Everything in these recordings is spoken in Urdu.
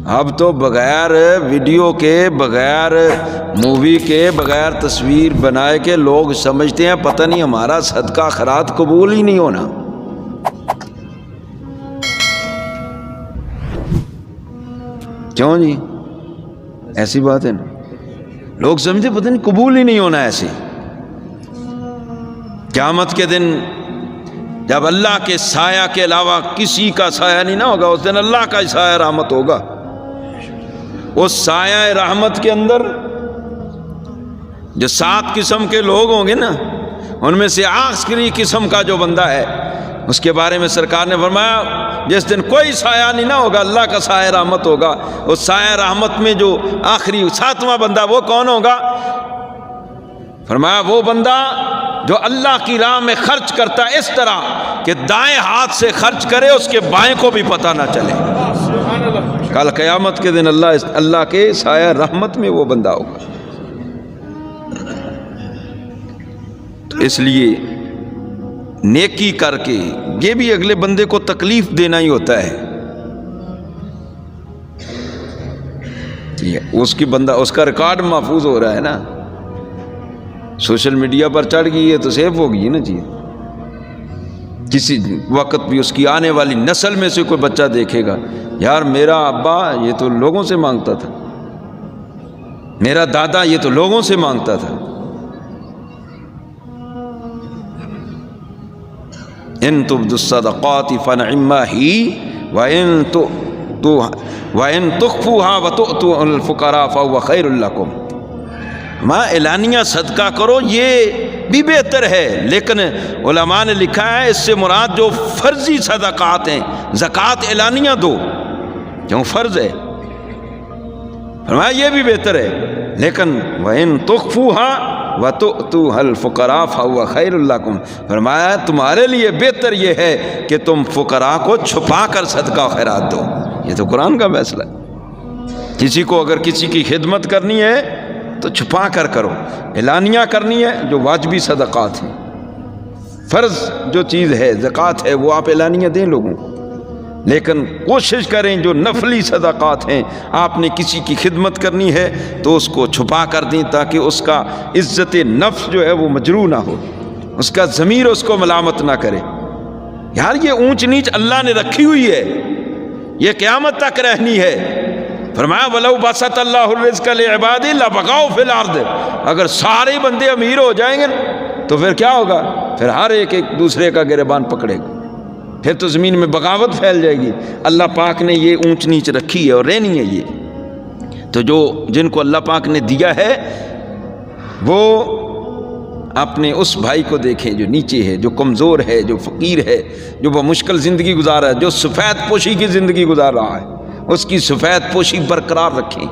اب تو بغیر ویڈیو کے، بغیر مووی کے، بغیر تصویر بنائے کے لوگ سمجھتے ہیں پتہ نہیں ہمارا صدقہ خیرات قبول ہی نہیں ہونا۔ کیوں جی؟ ایسی بات ہے نا، لوگ سمجھتے پتہ نہیں قبول ہی نہیں ہونا ایسے۔ قیامت کے دن جب اللہ کے سایہ کے علاوہ کسی کا سایہ نہیں نہ ہوگا، اس دن اللہ کا سایہ رحمت ہوگا۔ اس سایہ رحمت کے اندر جو 7 قسم کے لوگ ہوں گے نا، ان میں سے آخری قسم کا جو بندہ ہے اس کے بارے میں سرکار نے فرمایا جس دن کوئی سایہ نہیں نہ ہوگا، اللہ کا سایہ رحمت ہوگا۔ اس سایہ رحمت میں جو آخری 7واں بندہ وہ کون ہوگا؟ فرمایا وہ بندہ جو اللہ کی راہ میں خرچ کرتا ہے اس طرح کہ دائیں ہاتھ سے خرچ کرے اس کے بائیں کو بھی پتہ نہ چلے۔ کل قیامت کے دن اللہ کے سایہ رحمت میں وہ بندہ ہوگا۔ تو اس لیے نیکی کر کے یہ بھی اگلے بندے کو تکلیف دینا ہی ہوتا ہے۔ اس کا ریکارڈ محفوظ ہو رہا ہے نا، سوشل میڈیا پر چڑھ گئی ہے تو سیف ہو گئی ہے نا چیز۔ کسی وقت بھی اس کی آنے والی نسل میں سے کوئی بچہ دیکھے گا، یار میرا ابا یہ تو لوگوں سے مانگتا تھا، میرا دادا یہ تو لوگوں سے مانگتا تھا۔ ان تبدوا الصدقات فنعما ہی وان تخفوها وتؤتوا الفقراء فهو خیر لکم۔ ماں اعلانیہ صدقہ کرو یہ بھی بہتر ہے، لیکن علماء نے لکھا ہے اس سے مراد جو فرضی صدقات ہیں، زکوٰۃ اعلانیہ دو کیوں فرض ہے، فرمایا یہ بھی بہتر ہے، لیکن وَإِن تُخْفُوهَا وَتُؤْتُوهَا الْفُقَرَاءَ فَهُوَ خَيْرٌ لَكُمْ۔ فرمایا تمہارے لیے بہتر یہ ہے کہ تم فقراء کو چھپا کر صدقہ و خیرات دو۔ یہ تو قرآن کا فیصلہ ہے۔ کسی کو اگر کسی کی خدمت کرنی ہے تو چھپا کر کرو، اعلانیہ کرنی ہے جو واجبی صدقات ہیں، فرض جو چیز ہے زکوٰۃ ہے وہ آپ اعلانیہ دیں لوگوں کو، لیکن کوشش کریں جو نفلی صدقات ہیں آپ نے کسی کی خدمت کرنی ہے تو اس کو چھپا کر دیں تاکہ اس کا عزت نفس جو ہے وہ مجروح نہ ہو، اس کا ضمیر اس کو ملامت نہ کرے۔ یار یہ اونچ نیچ اللہ نے رکھی ہوئی ہے، یہ قیامت تک رہنی ہے۔ فرمایا وَلَوْ بَسَطَ اللَّهُ الرِّزْقَ لِعِبَادِهِ لَبَغَوْا فِي الْأَرْضِ۔ اگر سارے بندے امیر ہو جائیں گے تو پھر کیا ہوگا؟ پھر ہر ایک دوسرے کا گریبان پکڑے گا، پھر تو زمین میں بغاوت پھیل جائے گی۔ اللہ پاک نے یہ اونچ نیچ رکھی ہے اور رہنی ہے یہ۔ تو جن کو اللہ پاک نے دیا ہے وہ اپنے اس بھائی کو دیکھیں جو نیچے ہے، جو کمزور ہے، جو فقیر ہے، جو بمشکل زندگی گزار رہا ہے، جو سفید پوشی کی زندگی گزار رہا ہے، اس کی سفید پوشی برقرار رکھیں،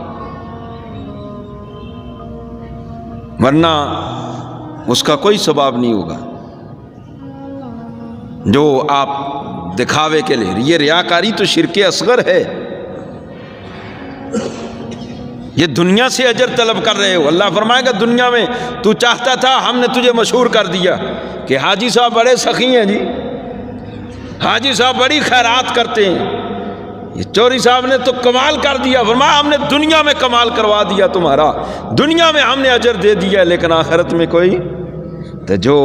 ورنہ اس کا کوئی ثواب نہیں ہوگا۔ جو آپ دکھاوے کے لیے، یہ ریاکاری تو شرک اصغر ہے، یہ دنیا سے اجر طلب کر رہے ہو۔ اللہ فرمائے گا دنیا میں تو چاہتا تھا ہم نے تجھے مشہور کر دیا کہ حاجی صاحب بڑے سخی ہیں جی، حاجی صاحب بڑی خیرات کرتے ہیں، یہ چوری صاحب نے تو کمال کر دیا۔ فرمایا ہم نے دنیا میں کمال کروا دیا تمہارا، دنیا میں ہم نے اجر دے دیا، لیکن آخرت میں کوئی۔ تو جو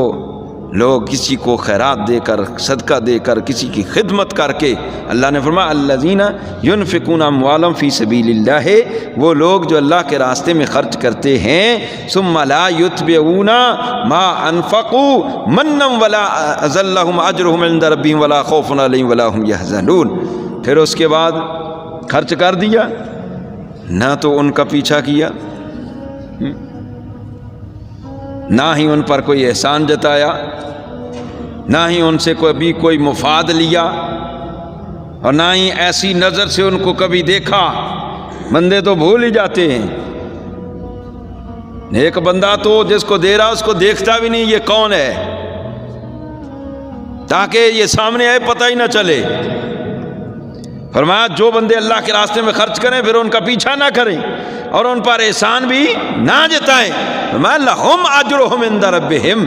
لوگ کسی کو خیرات دے کر، صدقہ دے کر، کسی کی خدمت کر کے، اللہ نے فرمایا الذین ینفقون اموالهم فی سبیل اللہ، وہ لوگ جو اللہ کے راستے میں خرچ کرتے ہیں، ثم لا یتبعون ما انفقوا منا ولا ذلهم اجرهم عند ربهم ولا خوف علیہم ولا هم یحزنون۔ پھر اس کے بعد خرچ کر دیا، نہ تو ان کا پیچھا کیا، نہ ہی ان پر کوئی احسان جتایا، نہ ہی ان سے کوئی مفاد لیا، اور نہ ہی ایسی نظر سے ان کو کبھی دیکھا۔ بندے تو بھول ہی جاتے ہیں، ایک بندہ تو جس کو دے رہا اس کو دیکھتا بھی نہیں یہ کون ہے، تاکہ یہ سامنے آئے پتہ ہی نہ چلے۔ فرمایا جو بندے اللہ کے راستے میں خرچ کریں پھر ان کا پیچھا نہ کریں اور ان پر احسان بھی نہ جتائیں۔ فرمایا لہم اجرہم عند ربہم،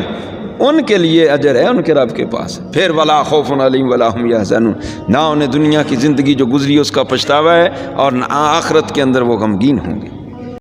ان کے لیے اجر ہے ان کے رب کے پاس. پھر ولا خوف علیہم ولا هم یحزنون، نہ انہیں دنیا کی زندگی جو گزری اس کا پچھتاوا ہے اور نہ آخرت کے اندر وہ غمگین ہوں گے.